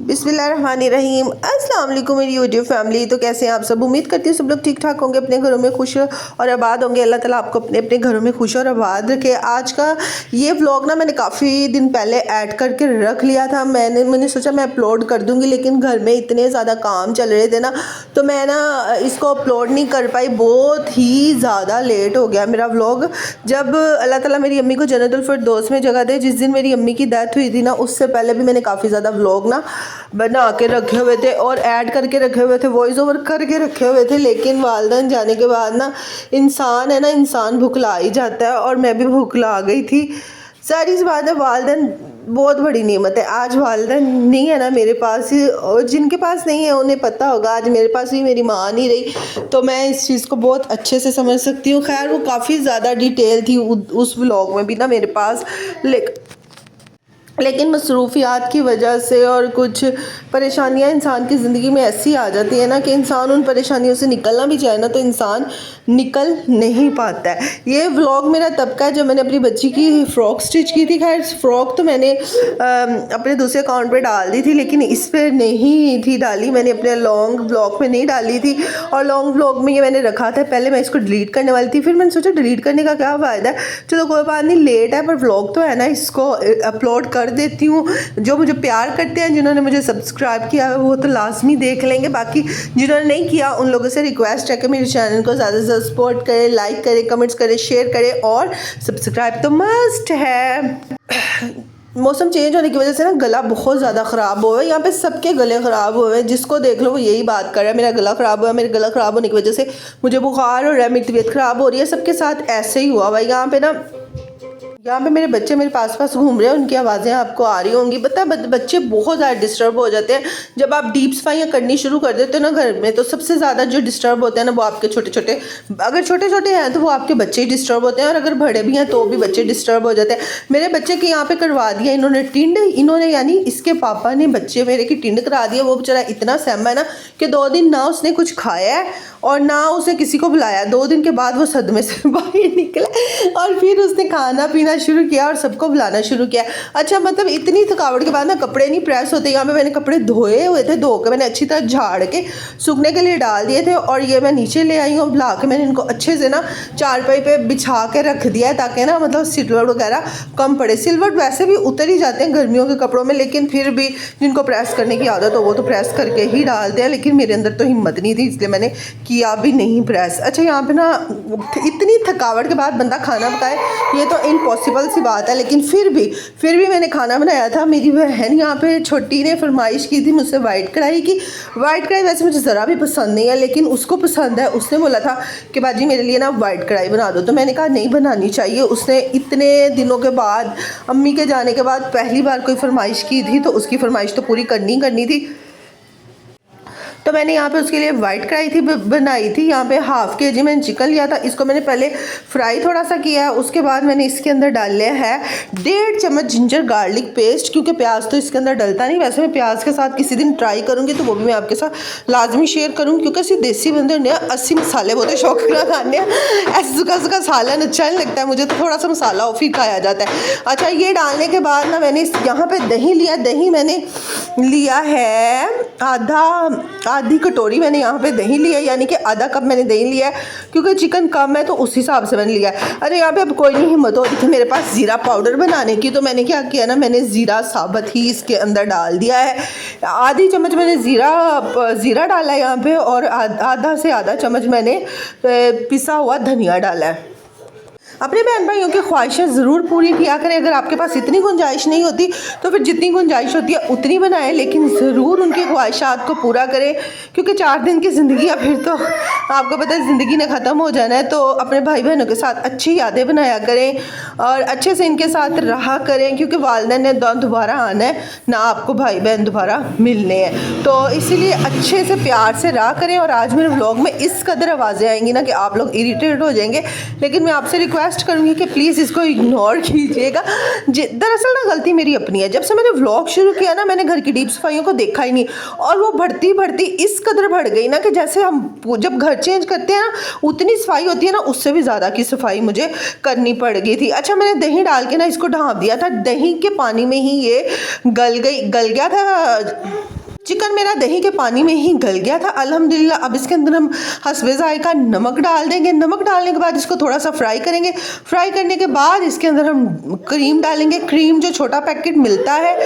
बिस्मिल्लाहिर्रहमानिर्रहीम। अस्सलाम वालेकुम मेरी यूट्यूब फैमिली। तो कैसे हैं आप सब? उम्मीद करती हूँ सब लोग ठीक ठाक होंगे, अपने घरों में खुश और आबाद होंगे। अल्लाह ताला आपको अपने अपने घरों में खुश और आबाद रखे। आज का ये व्लॉग ना मैंने काफ़ी दिन पहले ऐड करके रख लिया था। मैंने सोचा मैं अपलोड कर दूँगी, लेकिन घर में इतने ज़्यादा काम चल रहे थे ना, तो मैं ना इसको अपलोड नहीं कर पाई। बहुत ही ज़्यादा लेट हो गया मेरा व्लॉग। जब अल्लाह ताला मेरी अम्मी को जन्नतुल फिरदौस में जगह दे, जिस दिन मेरी अम्मी की डेथ हुई थी ना, उससे पहले भी मैंने काफ़ी ज़्यादा व्लॉग ना बना के रखे हुए थे और ऐड करके रखे हुए थे, वॉइस ओवर करके रखे हुए थे। लेकिन वालदैन जाने के बाद ना इंसान है ना, इंसान भुखला ही जाता है, और मैं भी भुखला गई थी। सारी सी बात है, वालदैन बहुत बड़ी नेमत है। आज वालदैन नहीं है ना मेरे पास, और जिनके पास नहीं है उन्हें पता होगा। आज मेरे पास भी मेरी माँ नहीं रही, तो मैं इस चीज़ को बहुत अच्छे से समझ सकती हूँ। खैर वो काफ़ी ज़्यादा डिटेल थी उस व्लॉग में भी ना मेरे पास, लेकिन मसरूफियात की वजह से और कुछ परेशानियां इंसान की ज़िंदगी में ऐसी आ जाती है ना कि इंसान उन परेशानियों से निकलना भी चाहे ना, तो इंसान निकल नहीं पाता है। ये व्लॉग मेरा तब का है जब मैंने अपनी बच्ची की फ़्रॉक स्टिच की थी। खैर फ़्रॉक तो मैंने अपने दूसरे अकाउंट पे डाल दी थी, लेकिन इस पर नहीं थी डाली। मैंने अपने लॉन्ग व्लॉग में नहीं डाली थी, और लॉन्ग व्लॉग में ये मैंने रखा था। पहले मैं इसको डिलीट करने वाली थी, फिर मैंने सोचा डिलीट करने का क्या फ़ायदा है, चलो कोई बात नहीं, लेट है पर व्लॉग तो है ना, इसको अपलोड कर देती हूँ। जो मुझे प्यार करते हैं, जिन्होंने मुझे सब्सक्राइब किया है, वो तो लाजमी देख लेंगे। बाकी जिन्होंने नहीं किया उन लोगों से रिक्वेस्ट है कि मेरे चैनल को ज़्यादा से ज़्यादा सपोर्ट करें, लाइक करें, कमेंट्स करें, शेयर करें, और सब्सक्राइब तो मस्ट है। मौसम चेंज होने की वजह से ना गला बहुत ज़्यादा ख़राब हुआ है। यहाँ पे सबके गले ख़राब हुए हैं, जिसको देख लो वो यही बात कर रहा है, मेरा गला ख़राब हुआ है। मेरे गला ख़राब होने की वजह से मुझे बुखार हो रहा है, मेरी तबीयत ख़राब हो रही है। सबके साथ ऐसे ही हुआ हुआ है। यहाँ पे मेरे बच्चे मेरे पास घूम रहे हैं, उनकी आवाज़ें आपको आ रही होंगी। बच्चे बहुत ज़्यादा डिस्टर्ब हो जाते हैं जब आप डीप सफाइयाँ करनी शुरू कर देते हो ना घर में। तो सबसे ज़्यादा जो डिस्टर्ब होते हैं ना, वो आपके छोटे छोटे, अगर छोटे छोटे हैं तो वो आपके बच्चे ही डिस्टर्ब होते हैं, और अगर बड़े भी हैं तो भी बच्चे डिस्टर्ब हो जाते हैं। मेरे बच्चे के यहाँ पे करवा दिया इन्होंने टिंड, यानी इसके पापा ने बच्चे मेरे की टिंड करा दिया। वो बेचारा इतना सहमा है ना कि 2 दिन ना उसने कुछ खाया है और ना उसने किसी को बुलाया। 2 दिन के बाद वो सदमे से बाहर निकला, और फिर उसने खाना पीना शुरू किया और सबको बुलाना शुरू किया। अच्छा, मतलब इतनी थकावट के बाद ना कपड़े नहीं प्रेस होते। यहाँ पे मैंने कपड़े धोए हुए थे, धो के मैंने अच्छी तरह झाड़ के सूखने के लिए डाल दिए थे, और ये मैं नीचे ले आई हूँ। बुला के मैंने इनको अच्छे से ना चारपाई पे बिछा के रख दिया है, ताकि ना मतलब सिलवट वगैरह कम पड़े। सिलवट वैसे भी उतर ही जाते हैं गर्मियों के कपड़ों में, लेकिन फिर भी जिनको प्रेस करने की आदत हो वो तो प्रेस करके ही डालते हैं। लेकिन मेरे अंदर तो हिम्मत नहीं थी, इसलिए मैंने किया भी नहीं प्रेस। अच्छा, यहाँ पे ना इतनी थकावट के बाद बंदा खाना पकाए, ये तो इम्पॉसिबल सी बात है, लेकिन फिर भी मैंने खाना बनाया था। मेरी बहन यहाँ पे छोटी ने फरमाइश की थी मुझसे वाइट कढ़ाई की। वाइट कढ़ाई वैसे मुझे ज़रा भी पसंद नहीं है, लेकिन उसको पसंद है। उसने बोला था कि बाजी मेरे लिए ना वाइट कढ़ाई बना दो, तो मैंने कहा नहीं बनानी चाहिए। उसने इतने दिनों के बाद, अम्मी के जाने के बाद पहली बार कोई फरमाइश की थी, तो उसकी फरमाइश तो पूरी करनी थी। तो मैंने यहाँ पे उसके लिए वाइट कढ़ाई थी बनाई थी। यहाँ पे ½ kg मैंने चिकन लिया था। इसको मैंने पहले फ्राई थोड़ा सा किया है, उसके बाद मैंने इसके अंदर डाल लिया है 1.5 चम्मच जिंजर गार्लिक पेस्ट, क्योंकि प्याज तो इसके अंदर डलता नहीं। वैसे मैं प्याज के साथ किसी दिन ट्राई करूँगी, तो वो भी मैं आपके साथ लाजमी शेयर करूँगी, क्योंकि असं देसी बंदे होने 80 मसाले बहुत शौकीन खाने, ऐसे सूखा सालन अच्छा नहीं लगता है मुझे, तो थोड़ा सा मसाला और फिर खाया जाता है। अच्छा, ये डालने के बाद ना मैंने यहाँ पर दही लिया। दही मैंने लिया है आधी कटोरी मैंने यहाँ पे दही लिया, यानी कि आधा कप मैंने दही लिया है, क्योंकि चिकन कम है तो उस हिसाब से मैंने लिया है। अरे यहाँ पे अब कोई नहीं हिम्मत हो रही थी मेरे पास ज़ीरा पाउडर बनाने की, तो मैंने क्या किया ना, मैंने ज़ीरा साबुत ही इसके अंदर डाल दिया है। आधी चम्मच मैंने ज़ीरा डाला है यहाँ पे, और आधा से आधा चम्मच मैंने पिसा हुआ धनिया डाला है। अपने बहन भाइयों की ख्वाहिशें ज़रूर पूरी किया करें। अगर आपके पास इतनी गुंजाइश नहीं होती तो फिर जितनी गुंजाइश होती है उतनी बनाएं, लेकिन ज़रूर उनकी ख्वाहिशात को पूरा करें, क्योंकि 4 दिन की ज़िंदगी है, फिर तो आपको पता है ज़िंदगी ने ख़त्म हो जाना है। तो अपने भाई बहनों के साथ अच्छी यादें बनाया करें और अच्छे से इनके साथ रहा करें, क्योंकि वालिदैन ने दोबारा आना है ना, आपको भाई बहन दोबारा मिलने हैं। तो इसीलिए अच्छे से प्यार से रहा करें। और आज मेरे व्लॉग में इस कदर आवाज़ें आएंगी ना कि आप लोग इरिटेट हो जाएंगे, लेकिन मैं आपसे रिक्वेस्ट करूंगी कि प्लीज़ इसको इग्नोर कीजिएगा। दरअसल ना गलती मेरी अपनी है। जब से मैंने व्लॉग शुरू किया ना, मैंने घर की डीप सफाइयों को देखा ही नहीं, और वो बढ़ती इस कदर बढ़ गई ना कि जैसे हम जब घर चेंज करते हैं ना, उतनी सफाई होती है ना, उससे भी ज़्यादा की सफाई मुझे करनी पड़ गई थी। अच्छा, मैंने दही डाल के ना इसको ढाँप दिया था। दही के पानी में ही ये गल गया था। चिकन मेरा दही के पानी में ही गल गया था अल्हम्दुलिल्लाह। अब इसके अंदर हम हस्बे ज़ायक़ा नमक डाल देंगे। नमक डालने के बाद इसको थोड़ा सा फ्राई करेंगे। फ्राई करने के बाद इसके अंदर हम क्रीम डालेंगे। क्रीम जो छोटा पैकेट मिलता है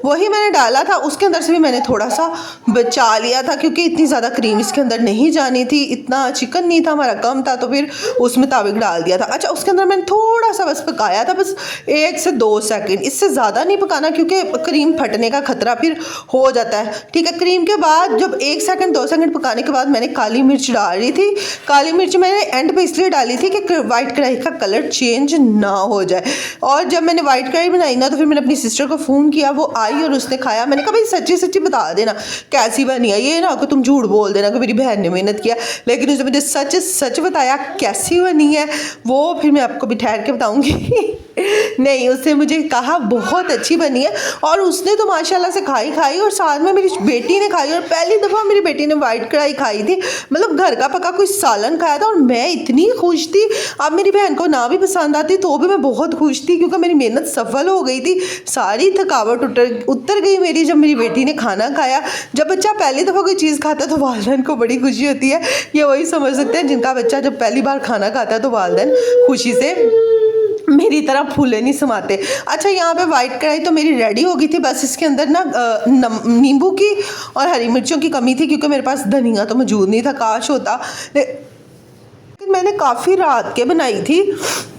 वही मैंने डाला था, उसके अंदर से भी मैंने थोड़ा सा बचा लिया था क्योंकि इतनी ज़्यादा क्रीम इसके अंदर नहीं जानी थी। इतना चिकन नहीं था हमारा, कम था, तो फिर उस मुताबिक डाल दिया था। अच्छा, उसके अंदर मैंने थोड़ा सा बस पकाया था, बस 1 से 2 सेकंड, इससे ज़्यादा नहीं पकाना क्योंकि क्रीम फटने का खतरा फिर हो जाता है। ठीक है, क्रीम के बाद जब 1 सेकंड 2 सेकंड पकाने के बाद मैंने काली मिर्च डाल रही थी। काली मिर्च मैंने एंड पे इसलिए डाली थी कि वाइट कढ़ाई का कलर चेंज ना हो जाए। और जब मैंने वाइट कढ़ाई बनाई ना तो फिर मैंने अपनी सिस्टर को फ़ोन किया, वो आई और उसने खाया। मैंने कहा भाई सच्ची सच्ची बता देना कैसी बनी है, ये ना कि तुम झूठ बोल देना कि मेरी बहन ने मेहनत किया। लेकिन उसने मुझे सच सच बताया कैसी बनी है, वो फिर मैं आपको भी ठहर के बताऊँगी। नहीं, उसने मुझे कहा बहुत अच्छी बनी है और उसने तो माशाल्लाह से खाई और साथ में मेरी बेटी ने खाई। और पहली दफ़ा मेरी बेटी ने वाइट कढ़ाई खाई थी, मतलब घर का पका कोई सालन खाया था और मैं इतनी खुश थी। अब मेरी बहन को ना भी पसंद आती तो भी मैं बहुत खुश थी क्योंकि मेरी मेहनत सफल हो गई थी। सारी थकावट उतर गई मेरी जब मेरी बेटी ने खाना खाया। जब बच्चा पहली दफ़ा कोई चीज़ खाता है तो वालिदैन को बड़ी खुशी होती है। ये वही समझ सकते हैं जिनका बच्चा जब पहली बार खाना खाता है तो वालिदैन खुशी से मेरी तरह फूले नहीं समाते। अच्छा, यहाँ पे वाइट कढ़ाई तो मेरी रेडी हो गई थी। बस इसके अंदर ना नींबू की और हरी मिर्चों की कमी थी क्योंकि मेरे पास धनिया तो मौजूद नहीं था, काश होता। लेकिन मैंने काफ़ी रात के बनाई थी,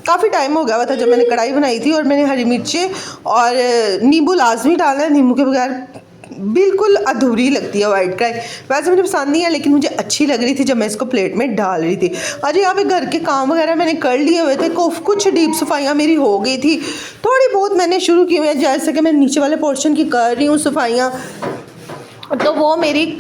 काफ़ी टाइम हो गया हुआ था जब मैंने कढ़ाई बनाई थी। और मैंने हरी मिर्चें और नींबू लाजमी डालना है, नींबू के बगैर बिल्कुल अधूरी लगती है वाइट कढ़ाई। वैसे मुझे पसंद नहीं है लेकिन मुझे अच्छी लग रही थी जब मैं इसको प्लेट में डाल रही थी। अरे यहाँ पे घर के काम वगैरह मैंने कर लिए हुए थे, कुछ डीप सफाइयाँ मेरी हो गई थी, थोड़ी बहुत मैंने शुरू की हुई है, जैसे कि मैं नीचे वाले पोर्शन की कर रही हूँ सफाइयाँ, तो वो मेरी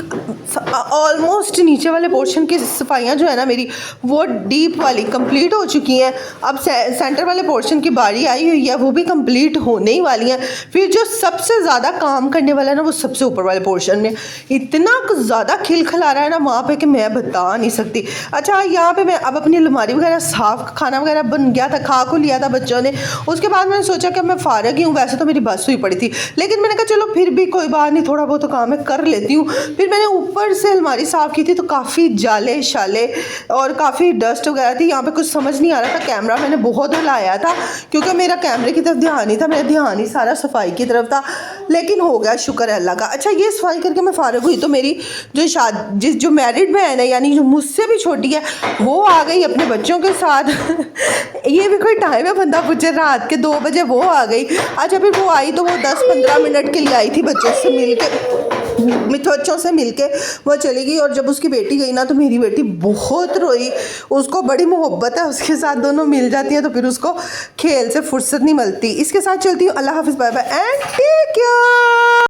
ऑलमोस्ट नीचे वाले पोर्शन की सफाइयाँ जो है ना मेरी वो डीप वाली कंप्लीट हो चुकी हैं। अब सेंटर वाले पोर्शन की बारी आई हुई है, वो भी कंप्लीट होने ही वाली हैं। फिर जो सबसे ज़्यादा काम करने वाला है ना वो सबसे ऊपर वाले पोर्शन में इतना ज़्यादा खिलखिला रहा है ना वहाँ पे कि मैं बता नहीं सकती। अच्छा, यहाँ पे मैं अब अपनी अलमारी वगैरह साफ, खाना वगैरह बन गया था, खा को लिया था बच्चों ने। उसके बाद मैंने सोचा कि मैं फ़ारिग ही हूँ, वैसे तो मेरी बस हुई पड़ी थी लेकिन मैंने कहा चलो फिर भी कोई बात नहीं, थोड़ा बहुत तो काम है कर लेती हूँ। फिर मैंने ऊपर से अलमारी साफ़ की थी तो काफ़ी जाले शाले और काफ़ी डस्ट वगैरह थी। यहाँ पे कुछ समझ नहीं आ रहा था, कैमरा मैंने बहुत हिलाया था क्योंकि मेरा कैमरे की तरफ ध्यान नहीं था, मेरा ध्यान ही सारा सफाई की तरफ था, लेकिन हो गया, शुक्र है अल्लाह का। अच्छा, ये सफाई करके मैं फ़ारिग हुई तो मेरी जो मैरिड बहन है यानी जो मुझसे भी छोटी है वो आ गई अपने बच्चों के साथ। ये भी कोई टाइम है बंदा पूछे, रात के 2 बजे वो आ गई। अच्छा, फिर वो आई तो वो 10-15 मिनट के लिए आई थी, बच्चों से मिल के वो चली गई। और जब उसकी बेटी गई ना तो मेरी बेटी बहुत रोई, उसको बड़ी मोहब्बत है उसके साथ, दोनों मिल जाती हैं तो फिर उसको खेल से फुर्सत नहीं मिलती। इसके साथ चलती हूँ, अल्लाह हाफिज़, bye bye and take care.